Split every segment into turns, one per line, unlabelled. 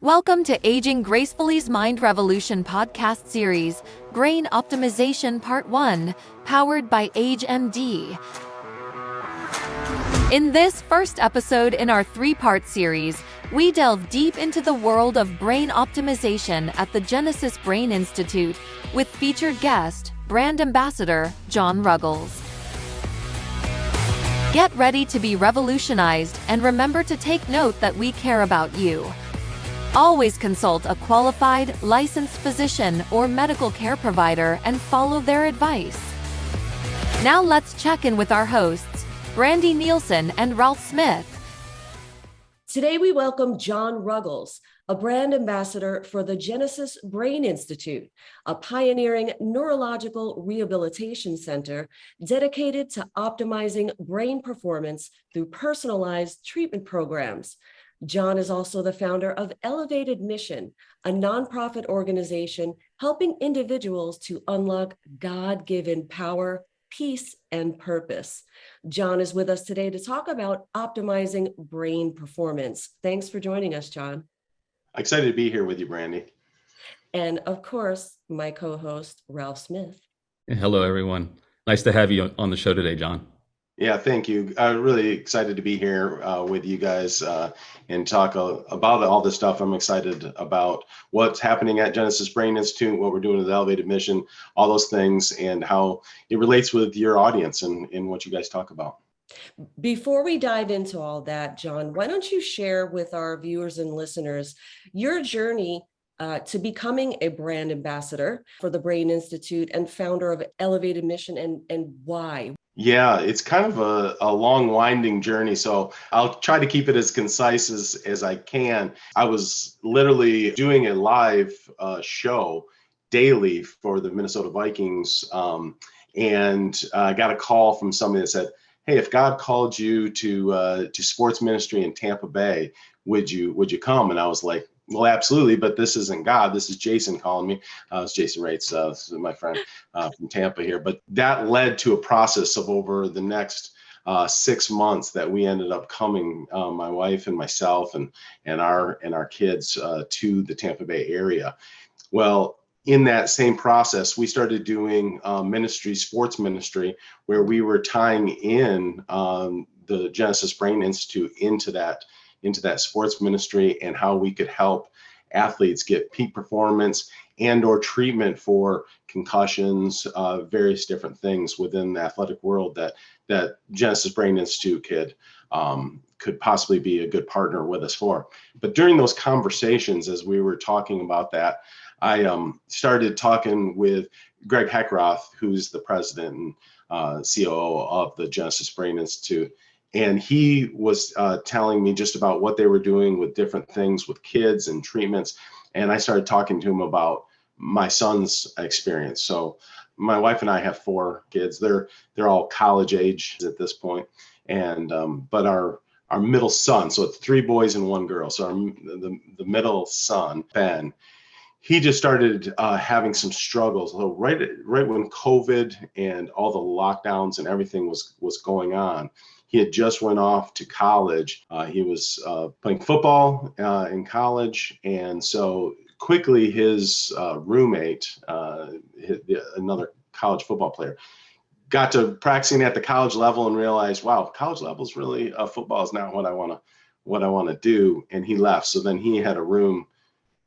Welcome to Aging Gracefully's Mind Revolution podcast series, Brain Optimization Part 1, powered by AgeMD. In this first episode in our three-part series, we delve deep into the world of brain optimization at the Genesis Brain Institute with featured guest, brand ambassador, John Ruggles. Get ready to be revolutionized and remember to take note that we care about you. Always consult a qualified, licensed physician or medical care provider and follow their advice. Now let's check in with our hosts, Brandy Nielsen and Ralph Smith.
Today we welcome John Ruggles, a brand ambassador for the Genesis Brain Institute, a pioneering neurological rehabilitation center dedicated to optimizing brain performance through personalized treatment programs. John is also the founder of Elevated Mission, a nonprofit organization helping individuals to unlock God-given power, peace, and purpose. John is with us today to talk about optimizing brain performance. Thanks for joining us, John.
Excited to be here with you, Brandy.
And of course, my co-host, Ralph Smith.
Hello, everyone. Nice to have you on the show today, John.
Yeah, thank you. I'm really excited to be here with you guys and talk about all this stuff. I'm excited about what's happening at Genesis Brain Institute, what we're doing with Elevated Mission, all those things, and how it relates with your audience and what you guys talk about.
Before we dive into all that, John, why don't you share with our viewers and listeners your journey to becoming a brand ambassador for the Brain Institute and founder of Elevated Mission and why?
Yeah, it's kind of a long, winding journey. So I'll try to keep it as concise as I can. I was literally doing a live show daily for the Minnesota Vikings. And I got a call from somebody that said, "Hey, if God called you to sports ministry in Tampa Bay, would you come?" And I was like, "Well, absolutely, but this isn't God. This is Jason calling me." It's Jason Rates, this is my friend from Tampa here. But that led to a process of over the next 6 months that we ended up coming, my wife and myself and our kids to the Tampa Bay area. Well, in that same process, we started doing sports ministry, where we were tying in the Genesis Brain Institute into that sports ministry and how we could help athletes get peak performance and or treatment for concussions, various different things within the athletic world that Genesis Brain Institute could possibly be a good partner with us for. But during those conversations, as we were talking about that, I started talking with Greg Heckroth, who's the president and COO of the Genesis Brain Institute. And he was telling me just about what they were doing with different things with kids and treatments. And I started talking to him about my son's experience. So my wife and I have 4 kids. They're all college age at this point. And but our middle son, so it's 3 boys and 1 girl. So the middle son, Ben, he just started having some struggles. So right when COVID and all the lockdowns and everything was going on, he had just went off to college. He was playing football in college. And so quickly his roommate, another college football player, got to practicing at the college level and realized, wow, college level is really, football is not what I want to do. And he left. So then he had a room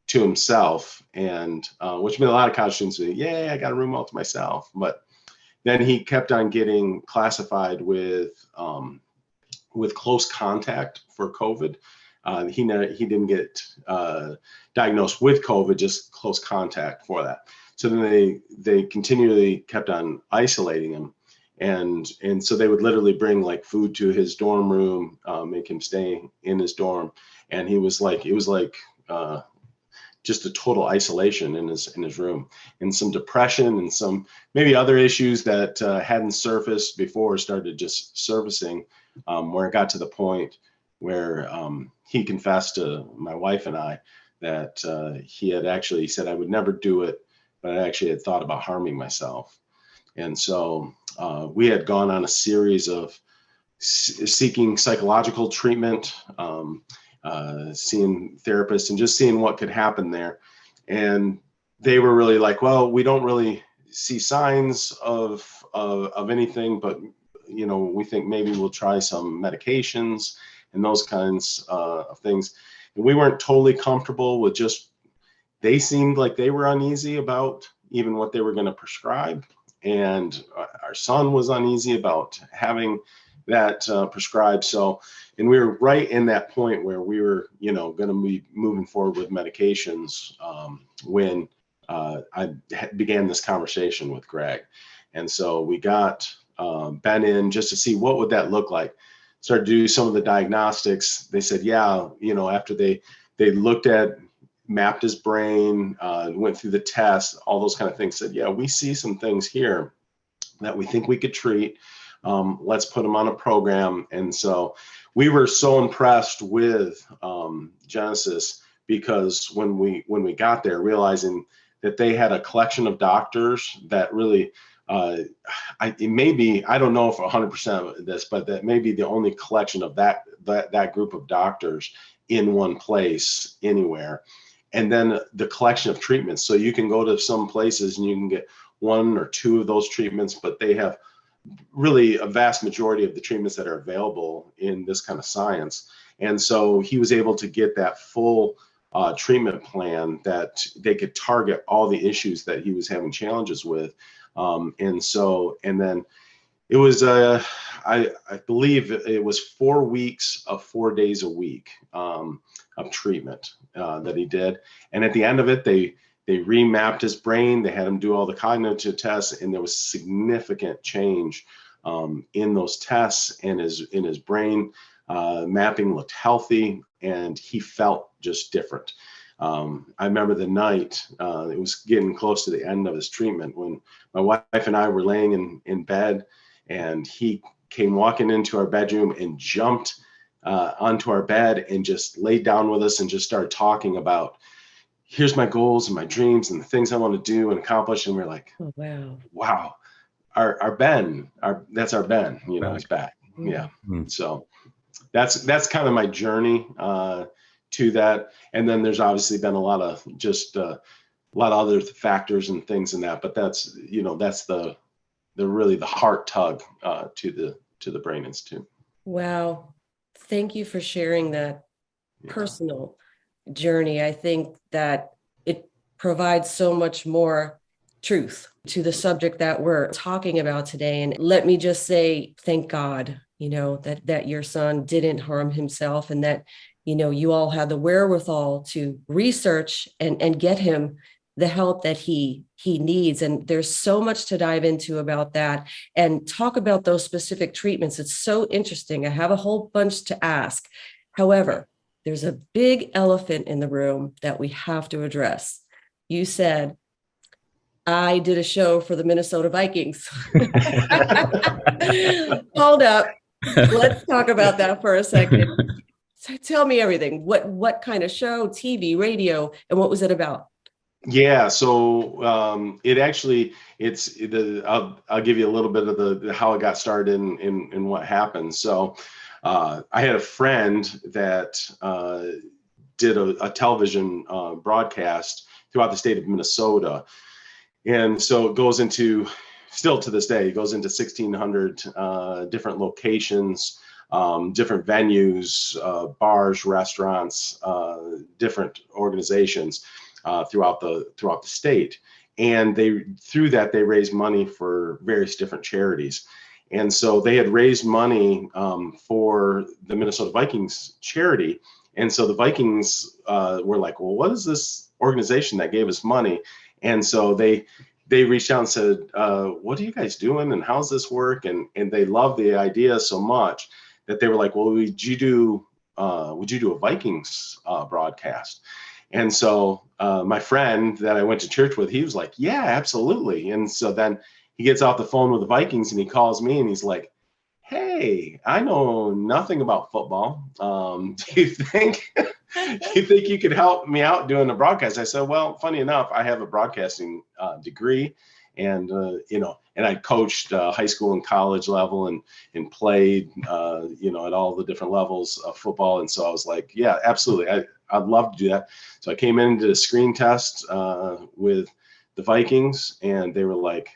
to himself, and which made a lot of college students say, "Yeah, I got a room all to myself." But then he kept on getting classified with close contact for COVID. He didn't get diagnosed with COVID, just close contact for that. So then they continually kept on isolating him, and so they would literally bring like food to his dorm room, make him stay in his dorm, and it was like just a total isolation in his room, and some depression and some maybe other issues that hadn't surfaced before started just surfacing, where it got to the point where he confessed to my wife and I that he had actually said, "I would never do it, but I actually had thought about harming myself." And so we had gone on a series of seeking psychological treatment. seeing therapists and just seeing what could happen there. And they were really like, well, we don't really see signs of anything, but we think maybe we'll try some medications and those kinds of things. And we weren't totally comfortable with they seemed like they were uneasy about even what they were going to prescribe. And our son was uneasy about having that prescribed. So, and we were right in that point where we were, going to be moving forward with medications when I began this conversation with Greg. And so we got Ben in just to see what would that look like. Started to do some of the diagnostics. They said, yeah, after they mapped his brain, went through the test, all those kind of things, said, yeah, we see some things here that we think we could treat. Let's put him on a program. And so we were so impressed with Genesis, because when we got there, realizing that they had a collection of doctors that really, it may be, I don't know if 100% of this, but that may be the only collection of that group of doctors in one place anywhere. And then the collection of treatments. So you can go to some places and you can get one or two of those treatments, but they have really a vast majority of the treatments that are available in this kind of science. And so he was able to get that full treatment plan that they could target all the issues that he was having challenges with. And then it was, I believe it was 4 weeks of 4 days a week of treatment that he did. And at the end of it, they remapped his brain. They had him do all the cognitive tests, and there was significant change in those tests, and in his brain. Mapping looked healthy, and he felt just different. I remember the night, it was getting close to the end of his treatment, when my wife and I were laying in bed, and he came walking into our bedroom and jumped onto our bed and just laid down with us and just started talking about, here's my goals and my dreams and the things I want to do and accomplish. And we're like,
oh,
wow, our Ben, that's our Ben, he's back. Mm-hmm. Yeah. Mm-hmm. So that's kind of my journey to that. And then there's obviously been a lot of other factors and things in that, but that's the really the heart tug to the Brain Institute.
Wow. Thank you for sharing that personal journey. I think that it provides so much more truth to the subject that we're talking about today. And let me just say, thank God, that your son didn't harm himself, and that, you all had the wherewithal to research and get him the help that he needs. And there's so much to dive into about that and talk about those specific treatments. It's so interesting. I have a whole bunch to ask. However, there's a big elephant in the room that we have to address. You said, I did a show for the Minnesota Vikings. Hold up. Let's talk about that for a second. So tell me everything. What kind of show, TV, radio, and what was it about?
Yeah, so I'll give you a little bit of the how it got started and what happened. So I had a friend that did a television broadcast throughout the state of Minnesota. And so it goes into, still to this day, it goes into 1,600 different locations, different venues, bars, restaurants, different organizations throughout the state. And through that, they raise money for various different charities. And so they had raised money for the Minnesota Vikings charity. And so the Vikings were like, well, what is this organization that gave us money? And so they reached out and said, what are you guys doing? And how's this work? And they loved the idea so much that they were like, well, would you do a Vikings broadcast? And so my friend that I went to church with, he was like, yeah, absolutely. And so then he gets off the phone with the Vikings and he calls me and he's like, hey, I know nothing about football. Do you think you could help me out doing a broadcast? I said, well, funny enough, I have a broadcasting degree, and and I coached high school and college level and played, at all the different levels of football. And so I was like, yeah, absolutely. I'd love to do that. So I came in and did a screen test with the Vikings, and they were like,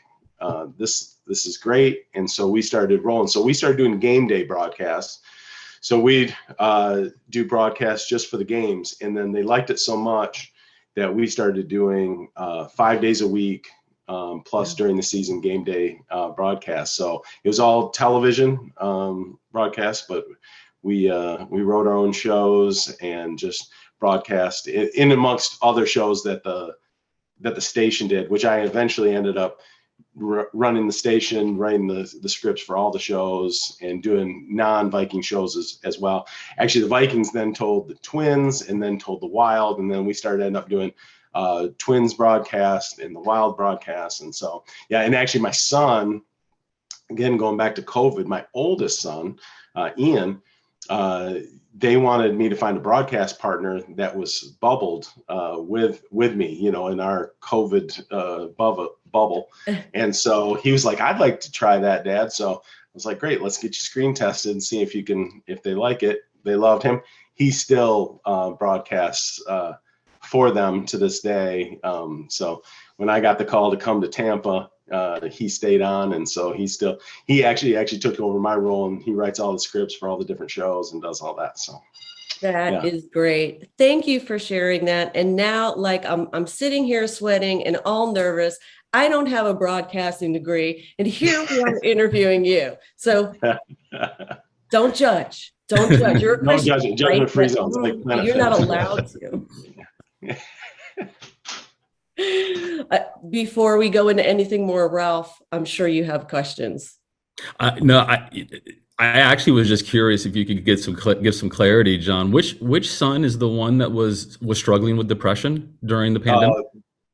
this is great. And so we started rolling. So we started doing game day broadcasts. So we'd do broadcasts just for the games. And then they liked it so much that we started doing 5 days a week, plus during the season game day broadcasts. So it was all television broadcasts, but we wrote our own shows and just broadcast in amongst other shows that the station did, which I eventually ended up running the station, writing the scripts for all the shows, and doing non-Viking shows as well. Actually, the Vikings then told the Twins, and then told the Wild, and then we ended up doing Twins broadcast and the Wild broadcast. And so, yeah, and actually my son, again, going back to COVID, my oldest son, Ian, they wanted me to find a broadcast partner that was bubbled with me, in our COVID bubble. And so he was like, I'd like to try that, Dad. So I was like, great, let's get you screen tested and see if they like it. They loved him. He still broadcasts for them to this day. So when I got the call to come to Tampa, he stayed on, and so he actually took over my role, and he writes all the scripts for all the different shows and does all that. So
that is great. Thank you for sharing that. And now, like, I'm sitting here sweating and all nervous. I don't have a broadcasting degree, and here we are interviewing you. So don't judge. Don't judge. You're a Christian,
no judgment free zones. Like
you're not allowed to. Before we go into anything more, Ralph, I'm sure you have questions.
No, I actually was just curious if you could give some clarity, John. Which son is the one that was struggling with depression during the pandemic?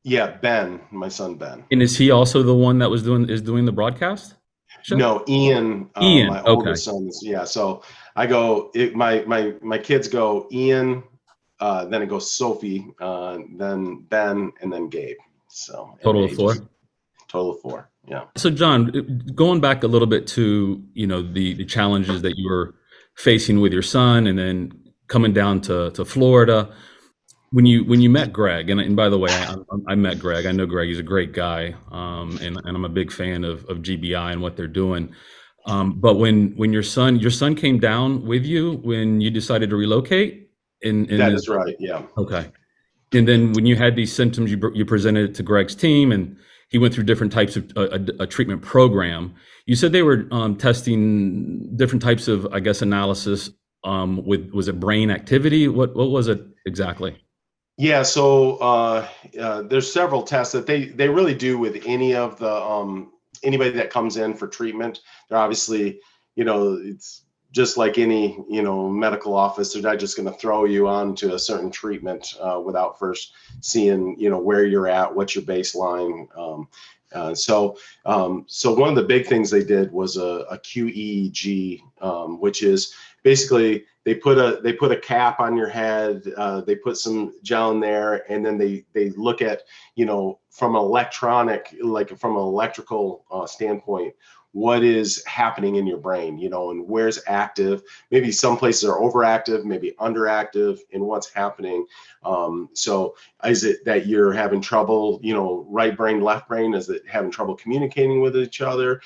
Yeah, Ben, my son Ben.
And is he also the one that is doing the broadcast? Sure.
No, Ian, my oldest son. Yeah, so I go. My kids go Ian. Then it goes Sophie, then Ben, and then Gabe. So
total of 4.
Total of 4. Yeah. So
John, going back a little bit to the challenges that you were facing with your son, and then coming down to Florida, when you met Greg, and by the way, I met Greg. I know Greg. He's a great guy, and I'm a big fan of GBI and what they're doing. But when your son came down with you when you decided to relocate.
That is right. Yeah.
Okay. And then when you had these symptoms, you presented it to Greg's team, and he went through different types of a treatment program. You said they were testing different types of, I guess, analysis was it brain activity? What was it exactly?
Yeah. So there's several tests that they really do with any of the anybody that comes in for treatment. They're obviously, it's just like any, medical office. They're not just going to throw you onto a certain treatment without first seeing, where you're at, what's your baseline. So one of the big things they did was a QEEG, which is basically they put a cap on your head, they put some gel in there, and then they look at, from an electrical standpoint, what is happening in your brain, and where's active. Maybe some places are overactive, maybe underactive, and what's happening. So is it that you're having trouble, right brain, left brain? Is it having trouble communicating with each other?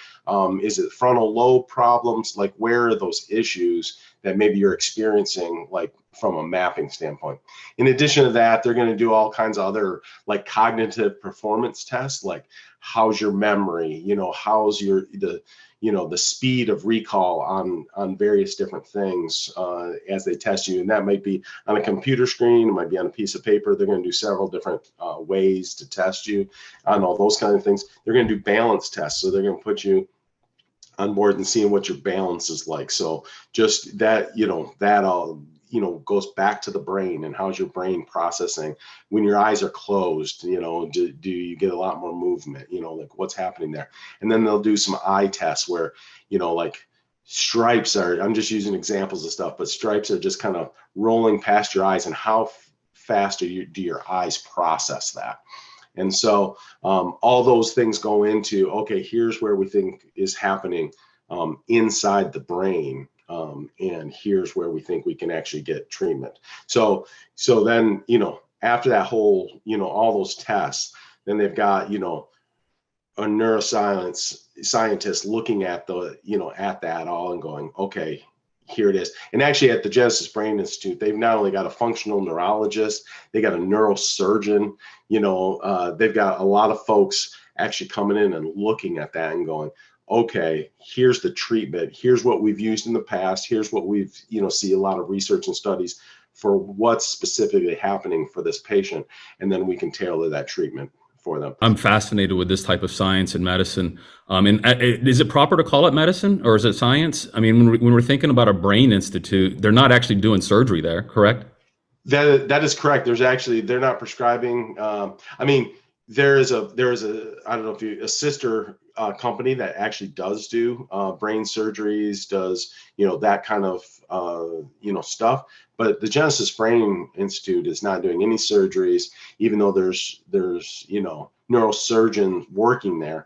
Is it frontal lobe problems? Like, where are those issues that maybe you're experiencing, like from a mapping standpoint? In addition to that, they're going to do all kinds of other like cognitive performance tests, like how's your memory, how's the speed of recall on various different things as they test you. And that might be on a computer screen, it might be on a piece of paper. They're going to do several different ways to test you on all those kind of things. They're going to do balance tests. So they're going to put you on board and seeing what your balance is like. So just that, that all, goes back to the brain, and how's your brain processing when your eyes are closed. Do you get a lot more movement, like what's happening there? And then they'll do some eye tests where, like stripes are, I'm just using examples of stuff, but stripes are just kind of rolling past your eyes, and how fast do your eyes process that? And so all those things go into, okay, here's where we think is happening inside the brain. And here's where we think we can actually get treatment. So then, after that whole, all those tests, then they've got, a neuroscience scientist looking at at that all and going, okay, here it is. And actually at the Genesis Brain Institute, they've not only got a functional neurologist, they got a neurosurgeon, they've got a lot of folks actually coming in and looking at that and going, okay, here's the treatment. Here's what we've used in the past. Here's what we've, see a lot of research and studies for what's specifically happening for this patient. And then we can tailor that treatment for them.
I'm fascinated with this type of science and medicine. And is it proper to call it medicine or is it science? I mean, when we're thinking about a brain institute, they're not actually doing surgery there, correct?
That is correct. They're not prescribing. There is a I don't know if a sister company that actually does do brain surgeries, does that kind of stuff. But the Genesis Brain Institute is not doing any surgeries, even though there's neurosurgeons working there.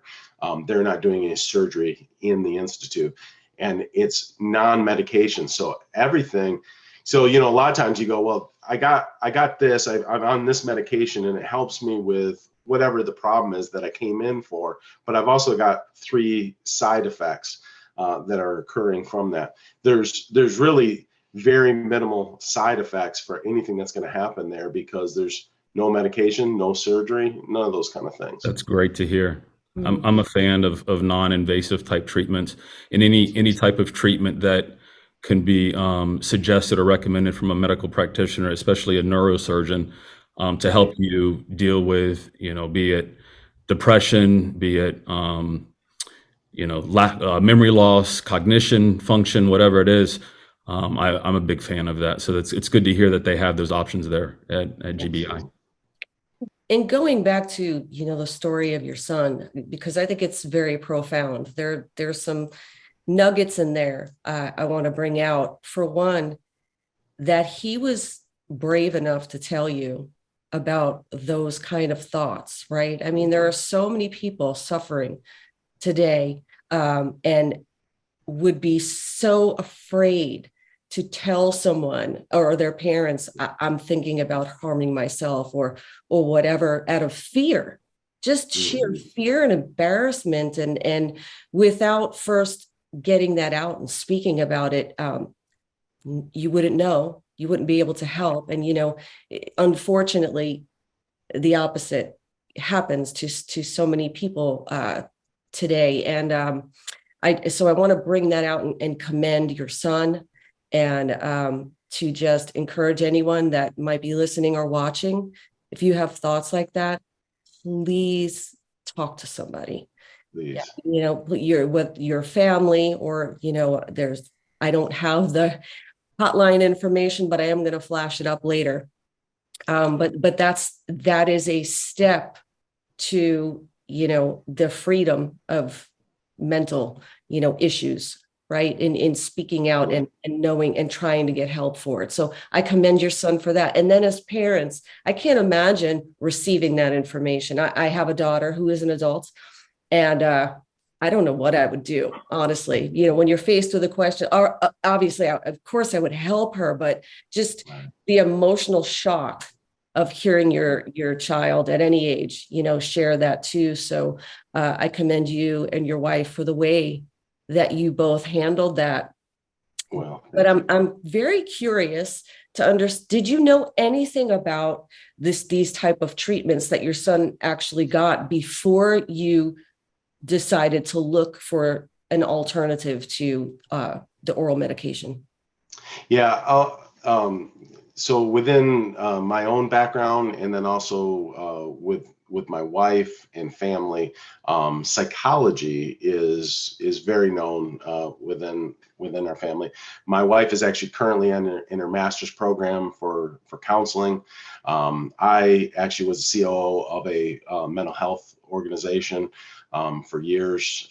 They're not doing any surgery in the institute, and it's non-medication. So everything. So a lot of times you go, well, I got this. I'm on this medication, and it helps me with whatever the problem is that I came in for. But I've also got 3 side effects that are occurring from that. There's really very minimal side effects for anything that's going to happen there because there's no medication, no surgery, none of those kind of things.
That's great to hear. I'm a fan of non-invasive type treatments, and any type of treatment that can be suggested or recommended from a medical practitioner, especially a neurosurgeon, to help you deal with, be it depression, be it, memory loss, cognition, function, whatever it is. I'm a big fan of that. So it's good to hear that they have those options there at GBI.
And going back to, the story of your son, because I think it's very profound. There's some nuggets in there I want to bring out. For one, that he was brave enough to tell you about those kind of thoughts, right? I mean, there are so many people suffering today and would be so afraid to tell someone or their parents, I'm thinking about harming myself or whatever, out of fear, just sheer fear and embarrassment. And without first getting that out and speaking about it, you wouldn't know, you wouldn't be able to help. And, unfortunately, the opposite happens to so many people today. And so I want to bring that out and commend your son, and to just encourage anyone that might be listening or watching. If you have thoughts like that, please talk to somebody.
Please.
With your family, or I don't have the hotline information, but I am going to flash it up later. But that is a step to the freedom of mental issues, right? In speaking out and knowing and trying to get help for it. So I commend your son for that. And then as parents, I can't imagine receiving that information. I have a daughter who is an adult, and I don't know what I would do, honestly. When you're faced with a question, or obviously, of course, I would help her, but just the emotional shock of hearing your child at any age, share that too. So I commend you and your wife for the way that you both handled that.
Well,
but I'm very curious to understand, did you know anything about these type of treatments that your son actually got before you decided to look for an alternative to the oral medication?
Yeah. So within my own background, and then also with my wife and family, psychology is very known within our family. My wife is actually currently in her master's program for counseling. I actually was the COO of a mental health organization for years,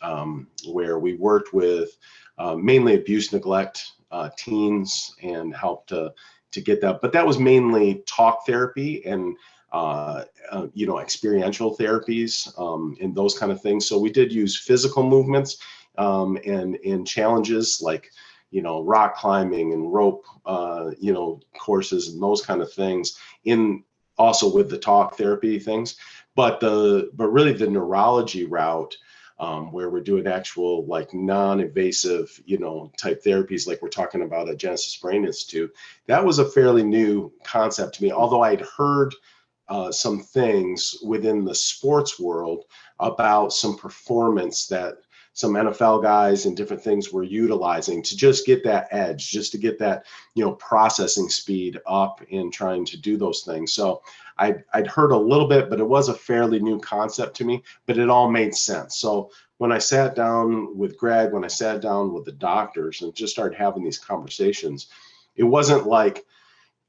where we worked with mainly abuse, neglect teens, and helped to get that. But that was mainly talk therapy and experiential therapies and those kind of things. So we did use physical movements and challenges like, rock climbing and rope, courses and those kind of things in also with the talk therapy things. But really the neurology route, where we're doing actual like non-invasive, type therapies like we're talking about at Genesis Brain Institute, that was a fairly new concept to me. Although I'd heard some things within the sports world about some performance that some NFL guys and different things were utilizing to just get that edge, just to get that, processing speed up in trying to do those things. So I'd heard a little bit, but it was a fairly new concept to me, but it all made sense. So when I sat down with Greg, when I sat down with the doctors and just started having these conversations, it wasn't like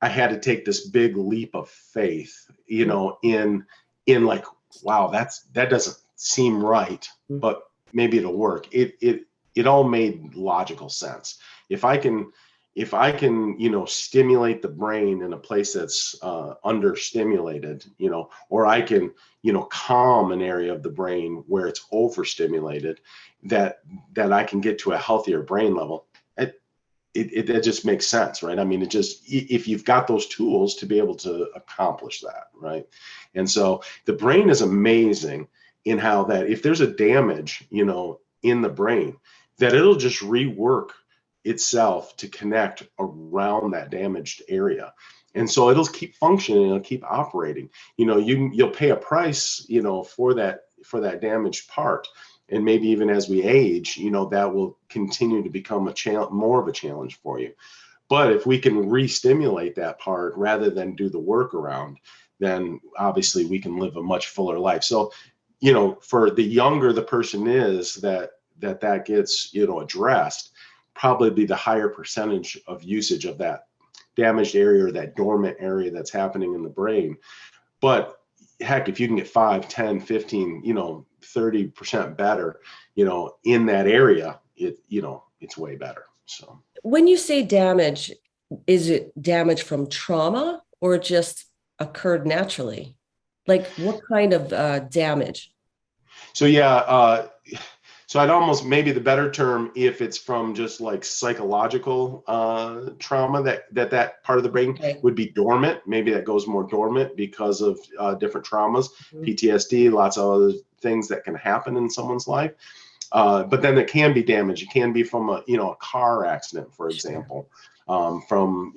I had to take this big leap of faith, in like, wow, that doesn't seem right, but maybe it'll work. It all made logical sense. If I can, stimulate the brain in a place that's understimulated, or I can, calm an area of the brain where it's overstimulated, that I can get to a healthier brain level. It just makes sense, right? I mean, if you've got those tools to be able to accomplish that, right? And so the brain is amazing in how that if there's a damage, in the brain, that it'll just rework itself to connect around that damaged area. And so it'll keep functioning, it'll keep operating. You'll pay a price, for that damaged part. And maybe even as we age, that will continue to become more of a challenge for you. But if we can re-stimulate that part rather than do the workaround, then obviously we can live a much fuller life. So, for the younger the person is that gets, addressed, probably be the higher percentage of usage of that damaged area or that dormant area that's happening in the brain. But heck, if you can get 5, 10, 15, 30% better, in that area, it's way better. So
when you say damage, is it damage from trauma or just occurred naturally? Like what kind of damage?
So so I'd almost, maybe the better term, if it's from just like psychological trauma, that part of the brain would be dormant. Maybe that goes more dormant because of different traumas, PTSD, lots of other things that can happen in someone's life. But then it can be damage. It can be from a car accident, for example, from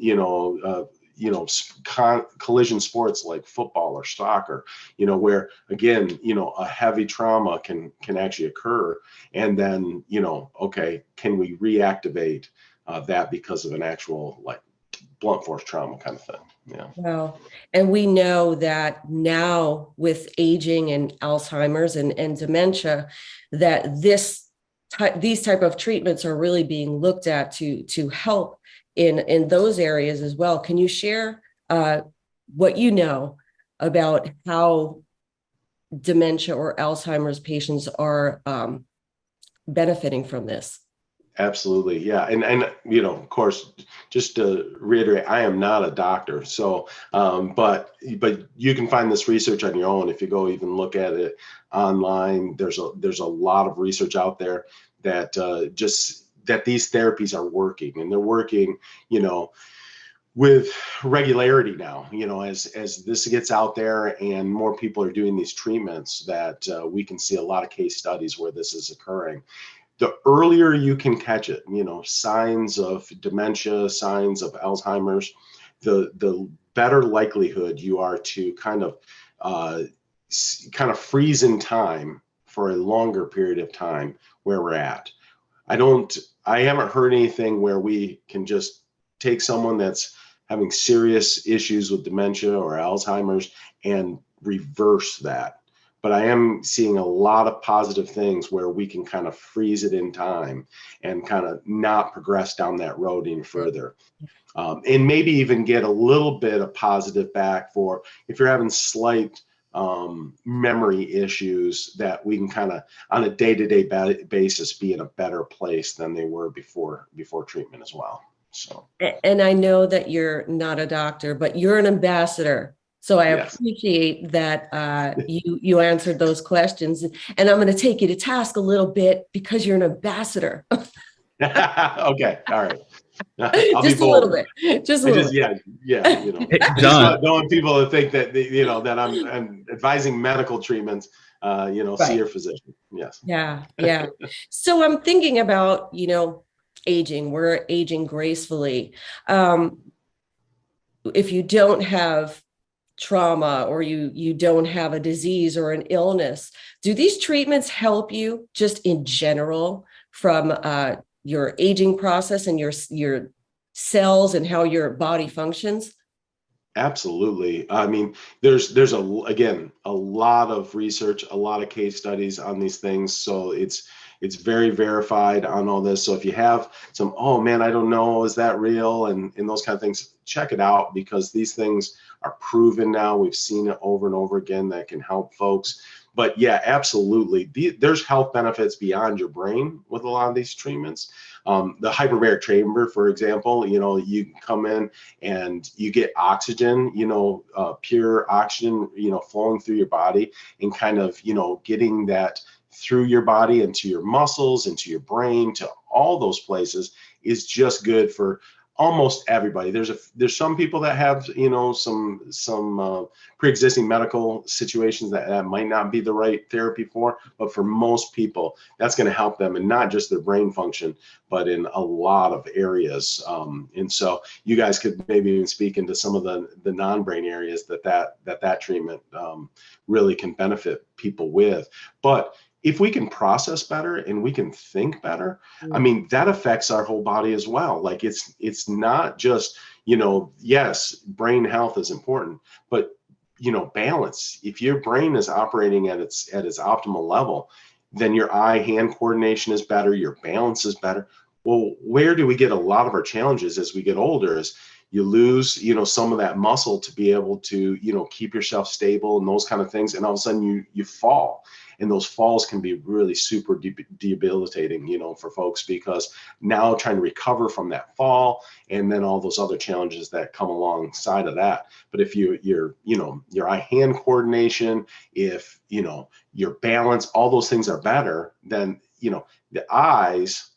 collision sports like football or soccer, where again, a heavy trauma can actually occur. And then, can we reactivate that because of an actual like blunt force trauma kind of thing? Yeah.
Wow. And we know that now with aging and Alzheimer's and dementia, that these type of treatments are really being looked at to help in those areas as well. Can you share what you know about how dementia or Alzheimer's patients are benefiting from this?
Absolutely. Yeah. And of course, just to reiterate, I am not a doctor. So, but you can find this research on your own. If you go even look at it online, there's a lot of research out there that that these therapies are working, and they're working, with regularity now, as this gets out there and more people are doing these treatments, that we can see a lot of case studies where this is occurring. The earlier you can catch it, signs of dementia, signs of Alzheimer's, the better likelihood you are to kind of freeze in time for a longer period of time where we're at. I haven't heard anything where we can just take someone that's having serious issues with dementia or Alzheimer's and reverse that. But I am seeing a lot of positive things where we can kind of freeze it in time and kind of not progress down that road any further. And maybe even get a little bit of positive back for if you're having slight memory issues, that we can kind of on a day-to-day basis be in a better place than they were before treatment as well. So,
And I know that you're not a doctor, but you're an ambassador. So I
yes.
appreciate that you answered those questions. And I'm going to take you to task a little bit because you're an ambassador.
Okay. All right. I'll
Just
be
a little
bold.
bit. Just a little bit.
Yeah. You know,
Hey,
I just
John,
don't want people to think that, that I'm advising medical treatments, see your
Right.
physician. Yes.
Yeah. Yeah. So I'm thinking about, aging. We're aging gracefully. If you don't have trauma or you don't have a disease or an illness, do these treatments help you just in general from your aging process and your cells and how your body functions?
Absolutely. I mean, there's a lot of research, a lot of case studies on these things. So it's very verified on all this. So if you have some, oh man, I don't know, is that real? And those kind of things, check it out, because these things are proven now. We've seen it over and over again that can help folks. But yeah, absolutely. There's health benefits beyond your brain with a lot of these treatments. The hyperbaric chamber, for example, you can come in and you get oxygen, pure oxygen, flowing through your body, and kind of, getting that through your body into your muscles, into your brain, to all those places is just good for almost everybody. There's some people that have, some pre-existing medical situations that might not be the right therapy for, but for most people, that's going to help them, and not just their brain function, but in a lot of areas. And so you guys could maybe even speak into some of the non-brain areas that treatment really can benefit people with. But if we can process better and we can think better, I mean, that affects our whole body as well. Like it's not just, yes, brain health is important, but balance. If your brain is operating at its optimal level, then your eye-hand coordination is better, your balance is better. Well, where do we get a lot of our challenges as we get older is you lose, some of that muscle to be able to, keep yourself stable and those kind of things. And all of a sudden you fall. And those falls can be really super debilitating, for folks, because now trying to recover from that fall and then all those other challenges that come alongside of that. But if your eye-hand coordination, if, your balance, all those things are better, then, the eyes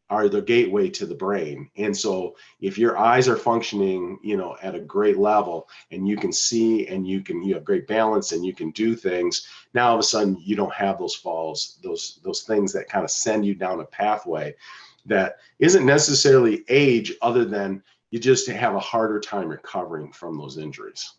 are the gateway to the brain. And so if your eyes are functioning, at a great level, and you can see and you have great balance and you can do things, now all of a sudden you don't have those falls, those things that kind of send you down a pathway that isn't necessarily age, other than you just have a harder time recovering from those injuries.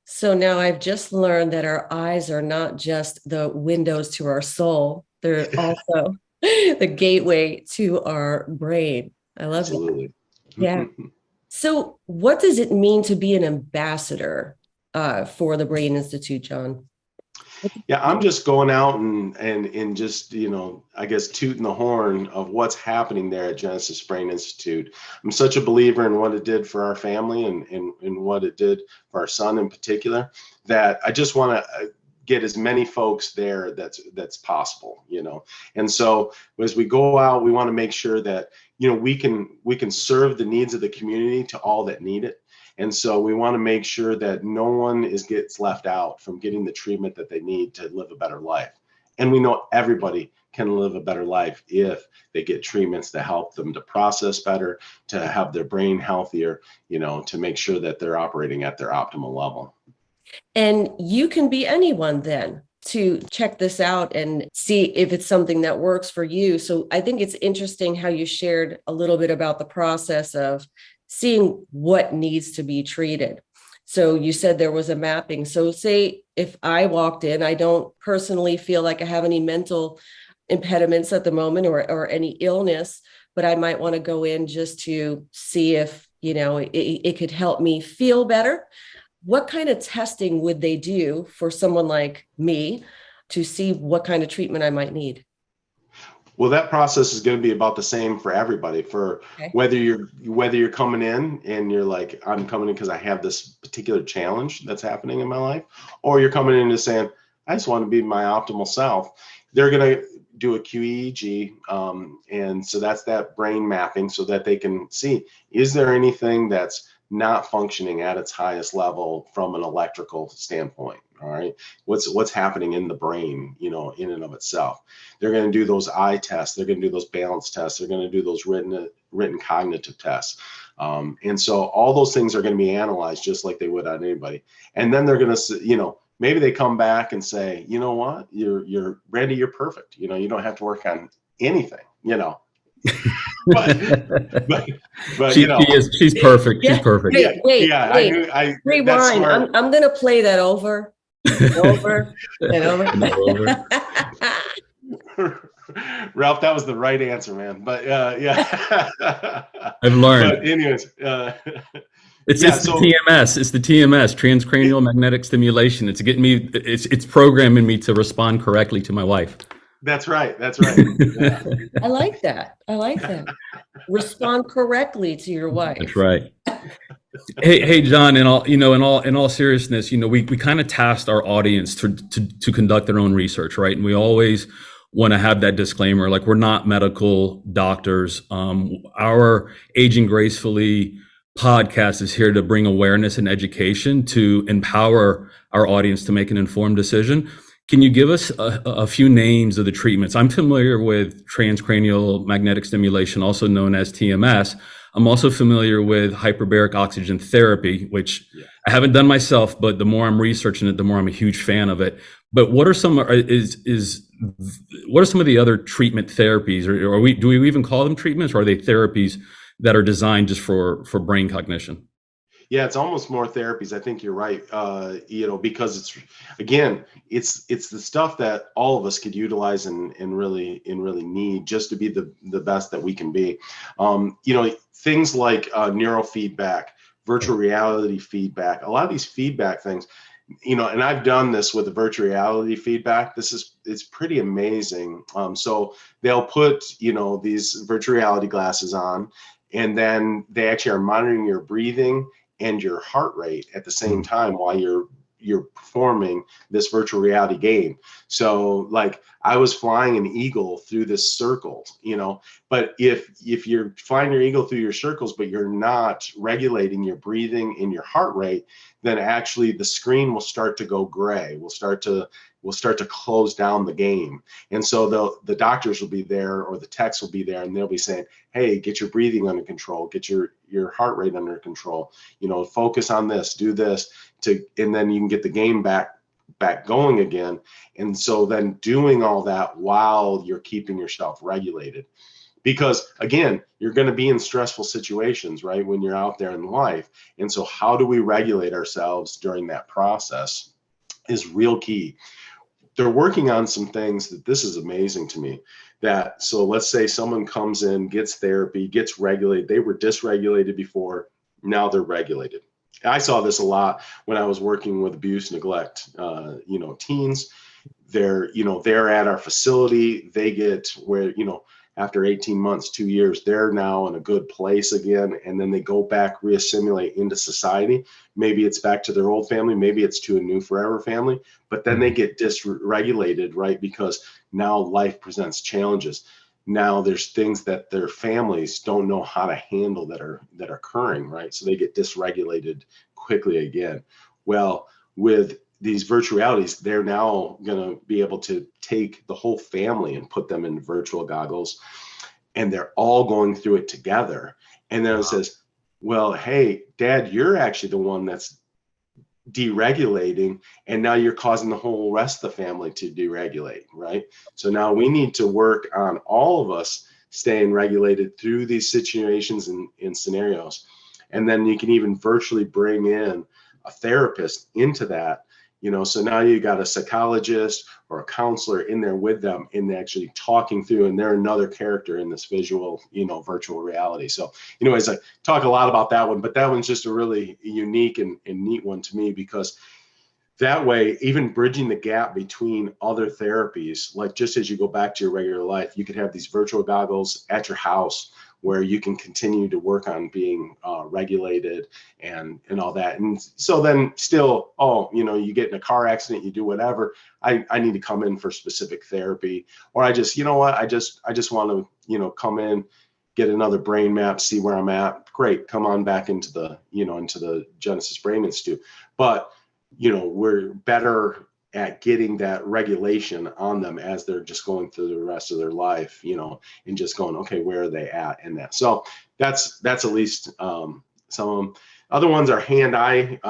So now I've just learned that our eyes are not just the windows to our soul. They're also the gateway to our brain. I love
Absolutely.
that. Yeah. So what does it mean to be an ambassador for the Brain Institute, John?
Yeah, I'm just going out and just, I guess tooting the horn of what's happening there at Genesis Brain Institute. I'm such a believer in what it did for our family and what it did for our son in particular, that I just want to get as many folks there that's possible, And so as we go out, we want to make sure that, we can serve the needs of the community to all that need it. And so we want to make sure that no one gets left out from getting the treatment that they need to live a better life. And we know everybody can live a better life if they get treatments to help them to process better, to have their brain healthier, to make sure that they're operating at their optimal level.
And you can be anyone then to check this out and see if it's something that works for you. So I think it's interesting how you shared a little bit about the process of seeing what needs to be treated. So you said there was a mapping. So say if I walked in, I don't personally feel like I have any mental impediments at the moment or any illness, but I might want to go in just to see if, it could help me feel better. What kind of testing would they do for someone like me to see what kind of treatment I might need?
Well, that process is going to be about the same for everybody. For whether you're coming in and you're like, I'm coming in because I have this particular challenge that's happening in my life, or you're coming in and saying, I just want to be my optimal self. They're going to do a QEEG. And so that's that brain mapping so that they can see, is there anything that's not functioning at its highest level from an electrical standpoint? All right. What's happening in the brain, in and of itself? They're going to do those eye tests. They're going to do those balance tests. They're going to do those written cognitive tests. And so all those things are going to be analyzed just like they would on anybody. And then they're going to, maybe they come back and say, you know what, you're ready. You're perfect. You don't have to work on anything, but
she's perfect. She's perfect.
Wait. Rewind. I'm going to play that over. Over and over.
Ralph, that was the right answer, man. But yeah,
I've learned.
But anyways,
it's the TMS. It's the TMS, transcranial magnetic stimulation. It's getting me. It's programming me to respond correctly to my wife.
That's right. Yeah.
I like that. Respond correctly to your wife.
That's right. Hey, John. In all seriousness, we kind of tasked our audience to conduct their own research, right? And we always want to have that disclaimer, like we're not medical doctors. Our Aging Gracefully podcast is here to bring awareness and education to empower our audience to make an informed decision. Can you give us a few names of the treatments? I'm familiar with transcranial magnetic stimulation, also known as TMS. I'm also familiar with hyperbaric oxygen therapy, which I haven't done myself, but the more I'm researching it, the more I'm a huge fan of it. But what are some what are some of the other treatment therapies, or do we even call them treatments, or are they therapies that are designed just for brain cognition?
Yeah, it's almost more therapies. I think you're right. Because it's the stuff that all of us could utilize and really need just to be the best that we can be. Things like neurofeedback, virtual reality feedback, a lot of these feedback things, and I've done this with the virtual reality feedback. It's pretty amazing. So they'll put, these virtual reality glasses on, and then they actually are monitoring your breathing and your heart rate at the same time while you're performing this virtual reality game. So like I was flying an eagle through this circle, but if you're flying your eagle through your circles, but you're not regulating your breathing and your heart rate, then actually the screen will start to go gray. We'll start to close down the game. And so the doctors will be there, or the techs will be there, and they'll be saying, hey, get your breathing under control, get your heart rate under control, focus on this, do this, and then you can get the game back going again. And so then doing all that while you're keeping yourself regulated. Because again, you're going to be in stressful situations, right, when you're out there in life. And so how do we regulate ourselves during that process is real key. They're working on some things that this is amazing to me. So let's say someone comes in, gets therapy, gets regulated. They were dysregulated before. Now they're regulated. I saw this a lot when I was working with abuse, neglect, teens. They're at our facility. They get where, after 18 months, 2 years, they're now in a good place again. And then they go back, reassimilate into society. Maybe it's back to their old family. Maybe it's to a new forever family. But then they get dysregulated, right? Because now life presents challenges. Now there's things that their families don't know how to handle that are occurring, right? So they get dysregulated quickly again. Well, with these virtual realities, they're now going to be able to take the whole family and put them in virtual goggles, and they're all going through it together. And then it says, well, hey, Dad, you're actually the one that's deregulating, and now you're causing the whole rest of the family to deregulate, right? So now we need to work on all of us staying regulated through these situations and scenarios. And then you can even virtually bring in a therapist into that. So now you got a psychologist or a counselor in there with them and actually talking through, and they're another character in this visual, virtual reality. So anyways, I talk a lot about that one, but that one's just a really unique and neat one to me, because that way, even bridging the gap between other therapies, like just as you go back to your regular life, you could have these virtual goggles at your house where you can continue to work on being regulated and all that. And so then still, you get in a car accident, you do whatever, I need to come in for specific therapy, or I just, I just want to, come in, get another brain map, see where I'm at. Great. Come on back into the, into the Genesis Brain Institute. But, we're better at getting that regulation on them as they're just going through the rest of their life, and just going, okay, where are they at in that? So that's at least some of them. Other ones are hand-eye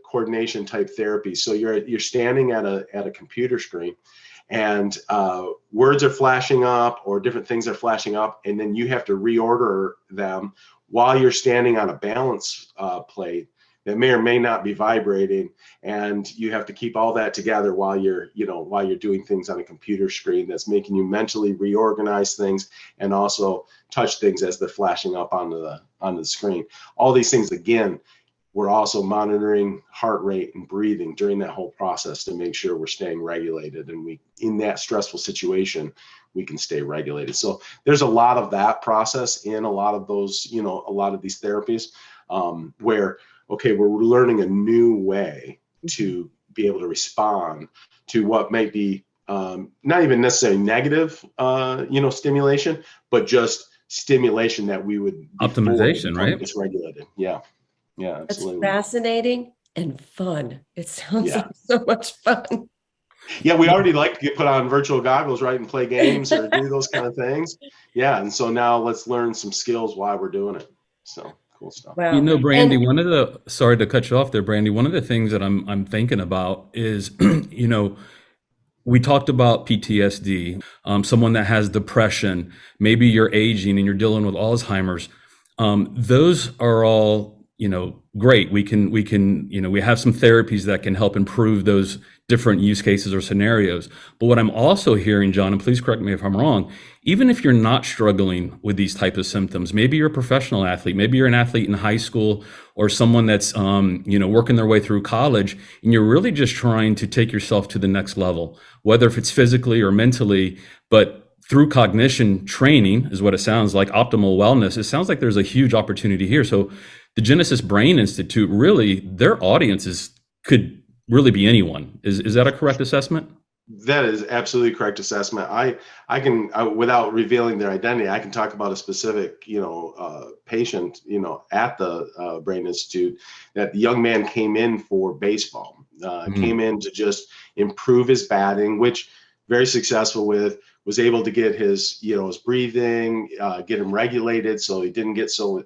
coordination type therapy. So you're standing at a computer screen, and words are flashing up or different things are flashing up, and then you have to reorder them while you're standing on a balance plate that may or may not be vibrating, and you have to keep all that together while you're doing things on a computer screen that's making you mentally reorganize things and also touch things as they're flashing up onto the screen. All these things, again, we're also monitoring heart rate and breathing during that whole process to make sure we're staying regulated, and in that stressful situation, we can stay regulated. So there's a lot of that process in a lot of those, a lot of these therapies, where, okay, we're learning a new way to be able to respond to what might be not even necessarily negative, stimulation, but just stimulation that we would
optimization, right?
Dysregulated. Yeah, absolutely.
It's fascinating and fun. It sounds like so much fun.
Yeah, we already like to put on virtual goggles, right, and play games or do those kind of things. Yeah, and so now let's learn some skills while we're doing it. So cool stuff.
Wow.
Brandy, sorry to cut you off there, Brandy. One of the things that I'm thinking about is, we talked about PTSD, someone that has depression, maybe you're aging and you're dealing with Alzheimer's. Those are all, great. We have some therapies that can help improve those different use cases or scenarios. But what I'm also hearing, John, and please correct me if I'm wrong, even if you're not struggling with these types of symptoms, maybe you're a professional athlete, maybe you're an athlete in high school or someone that's, working their way through college, and you're really just trying to take yourself to the next level, whether if it's physically or mentally, but through cognition training is what it sounds like, optimal wellness. It sounds like there's a huge opportunity here. So the Genesis Brain Institute, really, their audiences could really be anyone. Is that a correct assessment?
That is absolutely correct assessment. I can, without revealing their identity, I can talk about a specific, patient, at the Brain Institute. That the young man came in for baseball, came in to just improve his batting, which very successful with. Was able to get his, his breathing, get him regulated so he didn't get so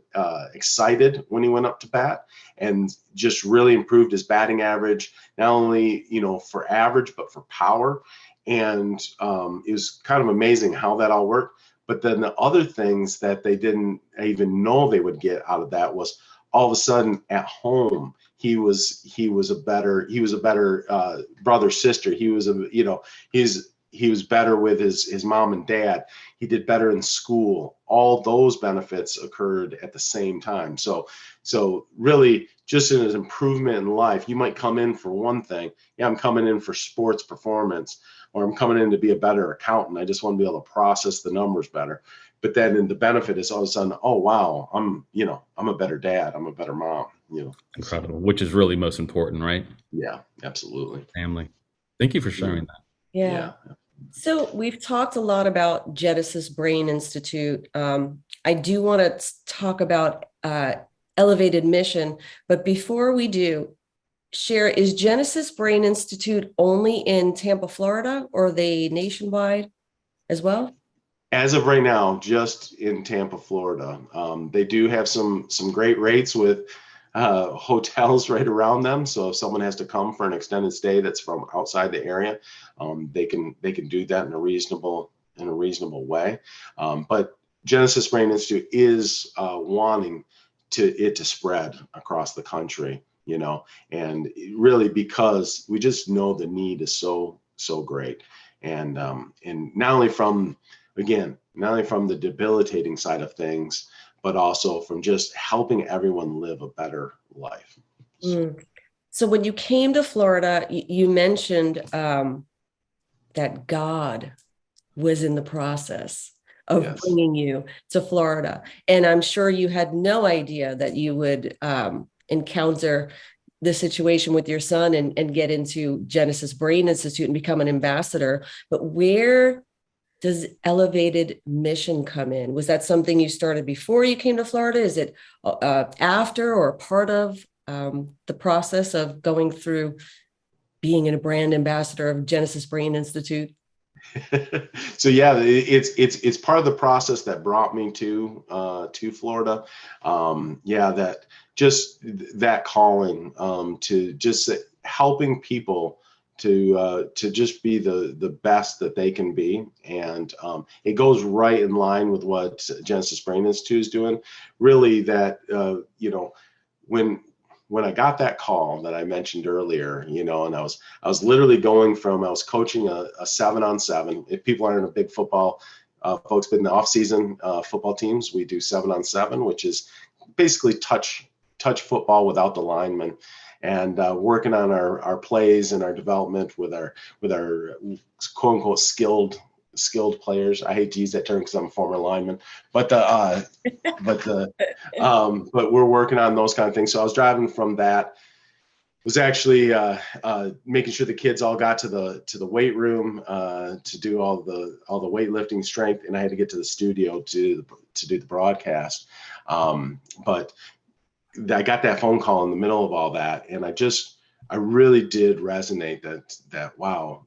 excited when he went up to bat, and just really improved his batting average, not only, for average, but for power. And it was kind of amazing how that all worked. But then the other things that they didn't even know they would get out of that was all of a sudden at home, he was a better brother, sister. He was better with his mom and dad. He did better in school. All those benefits occurred at the same time. So really, just in his improvement in life, you might come in for one thing. Yeah, I'm coming in for sports performance, or I'm coming in to be a better accountant. I just want to be able to process the numbers better. But then in the benefit is all of a sudden, oh wow, I'm a better dad. I'm a better mom.
Incredible, which is really most important, right?
Yeah, absolutely.
Family. Thank you for sharing that.
Yeah. So we've talked a lot about Genesis Brain Institute. I do want to talk about elevated mission, but before we do, is Genesis Brain Institute only in Tampa, Florida, or are they nationwide as well?
As of right now, just in Tampa, Florida. They do have some great rates with hotels right around them. So if someone has to come for an extended stay that's from outside the area, they can do that in a reasonable way. But Genesis Brain Institute is wanting it to spread across the country, and really because we just know the need is so great, and not only from the debilitating side of things, but also from just helping everyone live a better life.
So when you came to Florida, you mentioned that God was in the process. of
Yes.
bringing you to Florida. And I'm sure you had no idea that you would encounter the situation with your son and get into Genesis Brain Institute and become an ambassador. But where does Elevated Mission come in? Was that something you started before you came to Florida? Is it after or part of the process of going through being a brand ambassador of Genesis Brain Institute?
So yeah, it's part of the process that brought me to Florida. That calling to just helping people to just be the best that they can be, and it goes right in line with what Genesis Brain Institute is doing. Really, that when I got that call that I mentioned earlier, and I was literally going from, I was coaching a 7-on-7. If people aren't a big football folks, but in the off season football teams, we do 7-on-7, which is basically touch football without the linemen, and working on our plays and our development with our quote unquote skilled players. I hate to use that term because I'm a former lineman, but we're working on those kind of things. So I was driving from that. Was actually making sure the kids all got to the weight room to do all the weightlifting, strength, and I had to get to the studio to do the broadcast. But I got that phone call in the middle of all that, and I really did resonate that wow,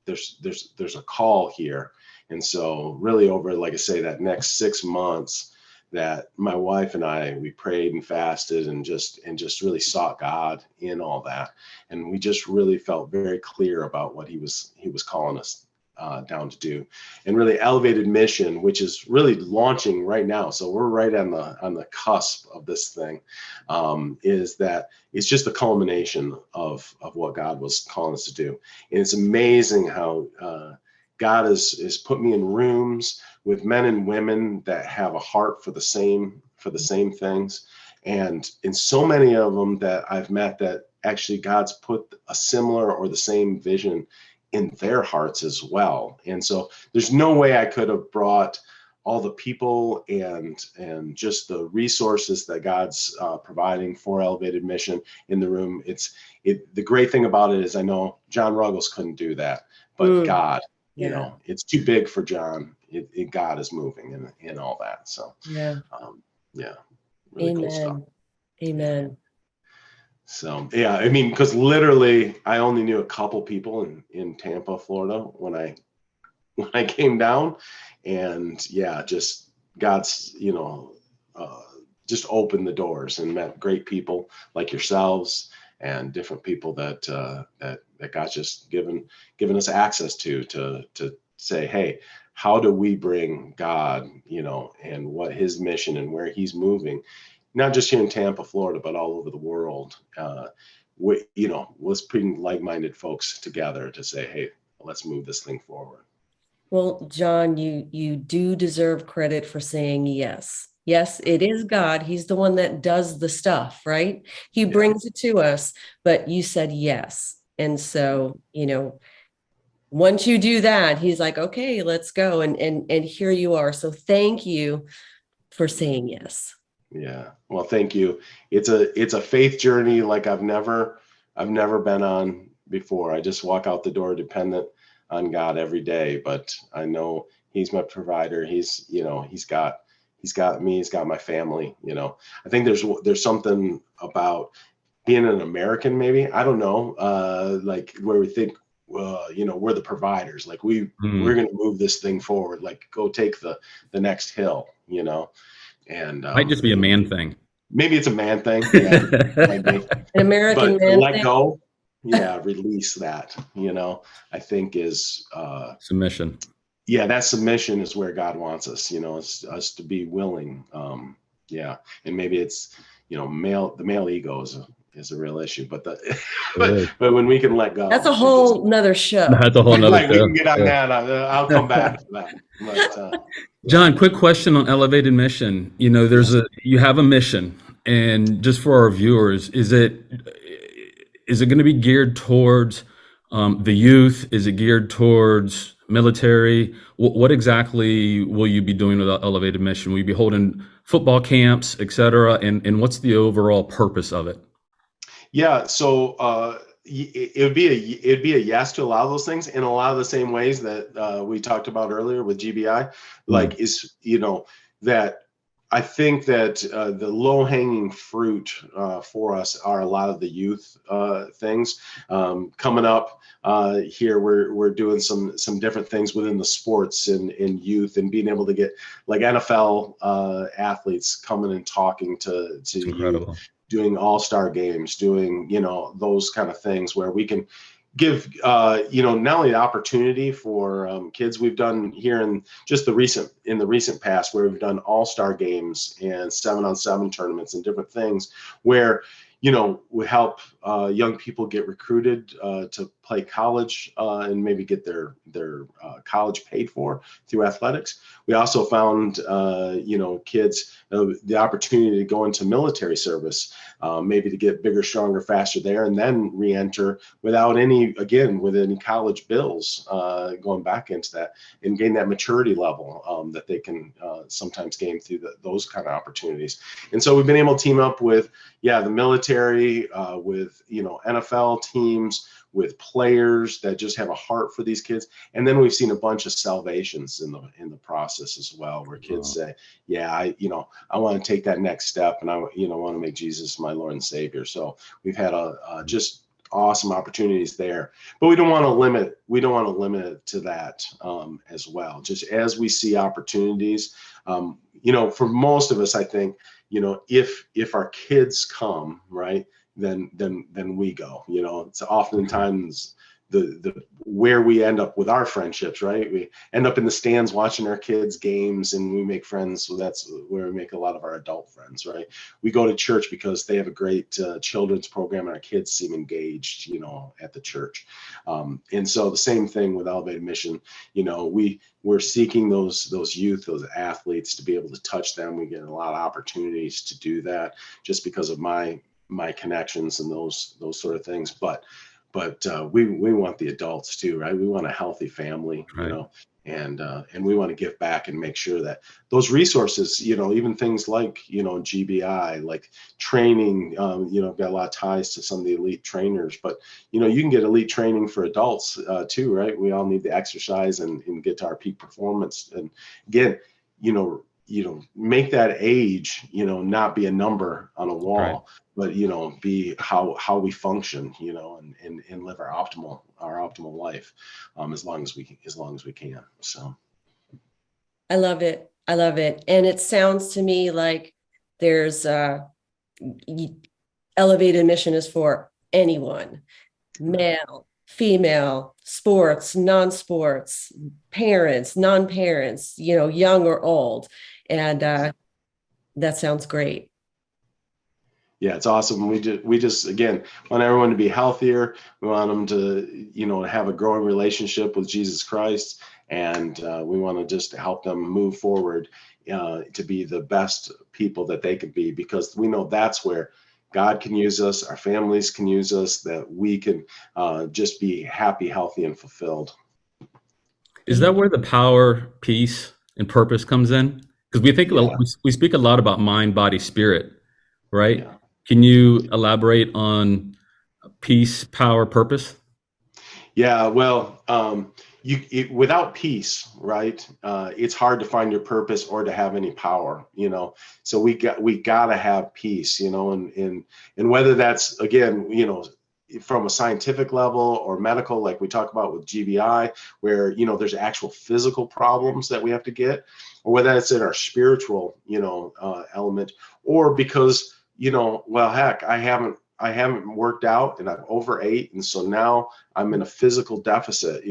there's a call here. And so really over, like I say, that next 6 months, that my wife and I, we prayed and fasted and just really sought God in all that. And we just really felt very clear about what he was calling us down to do. And really Elevated Mission, which is really launching right now. So we're right on the cusp of this thing, is that it's just the culmination of what God was calling us to do. And it's amazing how God has put me in rooms with men and women that have a heart for the same things. And in so many of them that I've met, that actually God's put a similar or the same vision in their hearts as well. And so there's no way I could have brought all the people and just the resources that God's providing for Elevated Mission in the room. The great thing about it is I know John Ruggles couldn't do that, but God, it's too big for John. God is moving in all that. So really cool stuff.
Amen.
So yeah, I mean, because literally I only knew a couple people in Tampa, Florida when I came down, and just God's just opened the doors and met great people like yourselves and different people that God's just given us access to say, hey, how do we bring God, and what his mission and where he's moving, not just here in Tampa, Florida, but all over the world. Let's bring like-minded folks together to say, hey, let's move this thing forward.
Well, John, you do deserve credit for saying yes. Yes, it is God. He's the one that does the stuff, right? He brings it to us, but you said yes. And so, once you do that, he's like, okay, let's go. And here you are. So thank you for saying yes.
Yeah. Well, thank you. It's a faith journey like I've never been on before. I just walk out the door dependent on God every day, but I know he's my provider. He's got me, he's got my family. I think there's something about being an American, maybe, I don't know, like where we think, we're the providers, like we're going to move this thing forward, like go take the next hill, and
might just be a man thing.
Maybe it's a man thing. Yeah, might be.
An American man
let
thing.
go. Yeah, release that. I think is
Submission.
Yeah, that submission is where God wants us. It's us to be willing. And maybe it's the male ego is a real issue, but but when we can let go,
that's a whole nother show.
That's a whole nother show.
We can get on that. I'll come back to that. But,
John, quick question on Elevated Mission. You have a mission, and just for our viewers, is it going to be geared towards the youth? Is it geared towards military? What exactly will you be doing with Elevated Mission? Will you be holding football camps, et cetera? And what's the overall purpose of it?
Yeah, so it'd be a yes to a lot of those things in a lot of the same ways that we talked about earlier with GBI. Like that I think that the low hanging fruit for us are a lot of the youth things coming up here. We're doing some different things within the sports and in youth, and being able to get like NFL athletes coming and talking to
It's
youth,
incredible.
doing all-star games, doing, those kind of things where we can give, not only the opportunity for kids. We've done here in the recent past where we've done all-star games and 7-on-7 tournaments and different things where, we help young people get recruited to play college and maybe get their college paid for through athletics. We also found, kids the opportunity to go into military service, maybe to get bigger, stronger, faster there, and then re-enter without any college bills, going back into that and gain that maturity level that they can sometimes gain through those kind of opportunities. And so we've been able to team up with, the military, with, NFL teams, with players that just have a heart for these kids. And then we've seen a bunch of salvations in the process as well, where kids say, I want to take that next step, and I want to make Jesus my Lord and Savior. So we've had just awesome opportunities there, but we don't want to limit it to that as well. Just as we see opportunities, for most of us, I think, if our kids come, right, then we go. It's oftentimes the where we end up with our friendships, right? We end up in the stands watching our kids' games, and we make friends. So that's where we make a lot of our adult friends, right? We go to church because they have a great children's program, and our kids seem engaged, at the church. And so the same thing with Elevated Mission. We're seeking those youth, those athletes, to be able to touch them. We get a lot of opportunities to do that just because of my connections and those sort of things. But we want the adults too, right? We want a healthy family,
Right.
And we want to give back and make sure that those resources, even things like, GBI, like training, got a lot of ties to some of the elite trainers, but, you can get elite training for adults too, right? We all need to exercise and get to our peak performance. And again, make that age, not be a number on a wall,
Right.
but, be how we function, and live our optimal life, as long as we can. So.
I love it. I love it. And it sounds to me like there's Elevated Mission is for anyone, male, female, sports, non-sports, parents, non-parents, young or old. And that sounds great.
Yeah, it's awesome. We just again want everyone to be healthier. We want them to, have a growing relationship with Jesus Christ, and we want to just help them move forward to be the best people that they could be, because we know that's where God can use us, our families can use us, that we can just be happy, healthy, and fulfilled.
Is that where the power, peace, and purpose comes in? Because we speak a lot about mind, body, spirit, right?
Yeah.
Can you elaborate on peace, power, purpose?
Yeah, well, without peace, right? It's hard to find your purpose or to have any power, So we got to have peace, and whether that's, again, from a scientific level or medical, like we talk about with GBI, where there's actual physical problems that we have to get, or whether it's in our spiritual, element, or because well, heck, I haven't worked out and I've overate, and so now I'm in a physical deficit,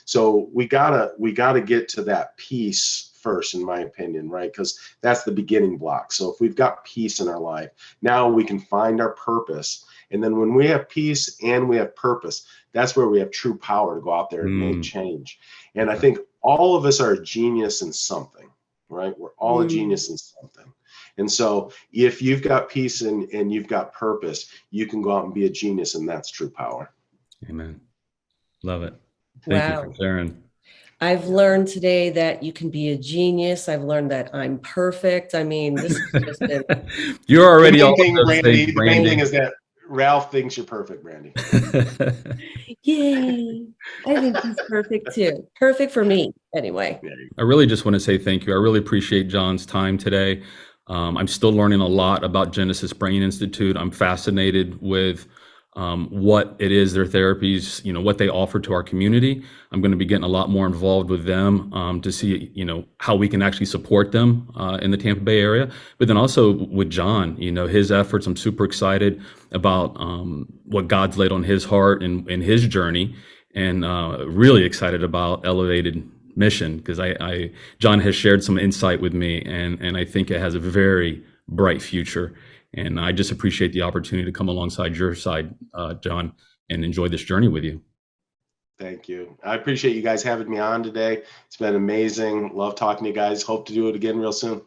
So we gotta get to that peace first, in my opinion, right? Because that's the beginning block. So if we've got peace in our life, now we can find our purpose. And then when we have peace and we have purpose, that's where we have true power to go out there and make change. And I think all of us are a genius in something, right? We're all a genius in something. And so if you've got peace and you've got purpose, you can go out and be a genius, and that's true power.
Amen. Love it. Thank you
Wow.
for sharing.
I've learned today that you can be a genius. I've learned that I'm perfect. I mean, this has just been.
You're
The
already
main
all
thing,
of those things,
Brandy, the main thing
Brandy.
is that Ralph thinks you're perfect, Brandy.
Yay. I think he's perfect too. Perfect for me, anyway.
I really just want to say thank you. I really appreciate John's time today. I'm still learning a lot about Genesis Brain Institute. I'm fascinated with what it is, their therapies, what they offer to our community. I'm going to be getting a lot more involved with them to see, how we can actually support them in the Tampa Bay area. But then also with John, his efforts. I'm super excited about what God's laid on his heart and his journey, and really excited about Elevated Mission, because John has shared some insight with me, and I think it has a very bright future. And I just appreciate the opportunity to come alongside your side, John, and enjoy this journey with you.
Thank you. I appreciate you guys having me on today. It's been amazing. Love talking to you guys. Hope to do it again real soon.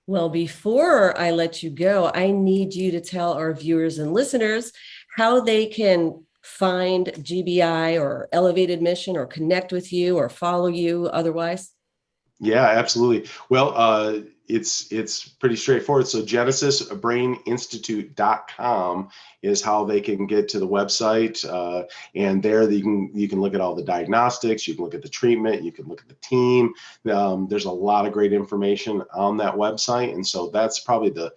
Well, before I let you go, I need you to tell our viewers and listeners how they can find GBI or Elevated Mission, or connect with you or follow you otherwise.
Yeah, absolutely. Well, it's pretty straightforward. So genesisbraininstitute.com is how they can get to the website. And there you can look at all the diagnostics, you can look at the treatment, you can look at the team. There's a lot of great information on that website. And so that's probably the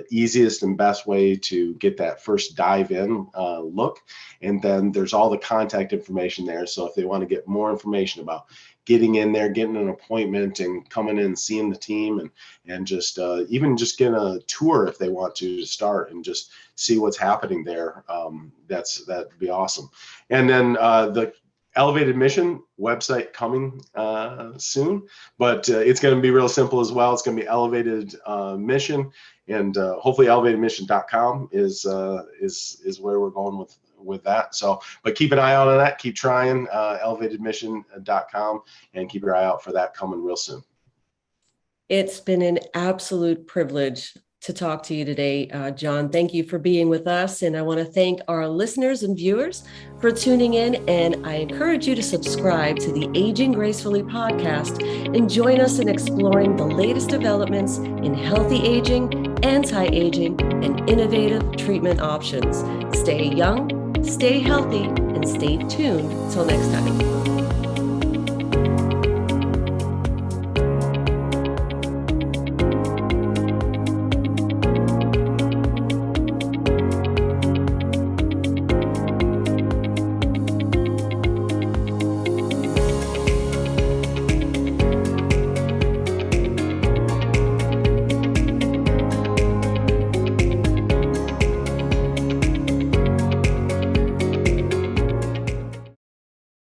easiest and best way to get that first dive in look. And then there's all the contact information there. So if they want to get more information about getting in there, getting an appointment and coming in and seeing the team, and just even just getting a tour if they want to start and just see what's happening there. That'd be awesome. And then the Elevated Mission website coming soon, but it's going to be real simple as well. It's going to be Elevated Mission, and hopefully elevatedmission.com is where we're going with that. So, but keep an eye out on that. Keep trying elevatedmission.com, and keep your eye out for that coming real soon.
It's been an absolute privilege to talk to you today, John. Thank you for being with us. And I want to thank our listeners and viewers for tuning in. And I encourage you to subscribe to the Aging Gracefully podcast and join us in exploring the latest developments in healthy aging, anti-aging, and innovative treatment options. Stay young, stay healthy, and stay tuned. Till next time.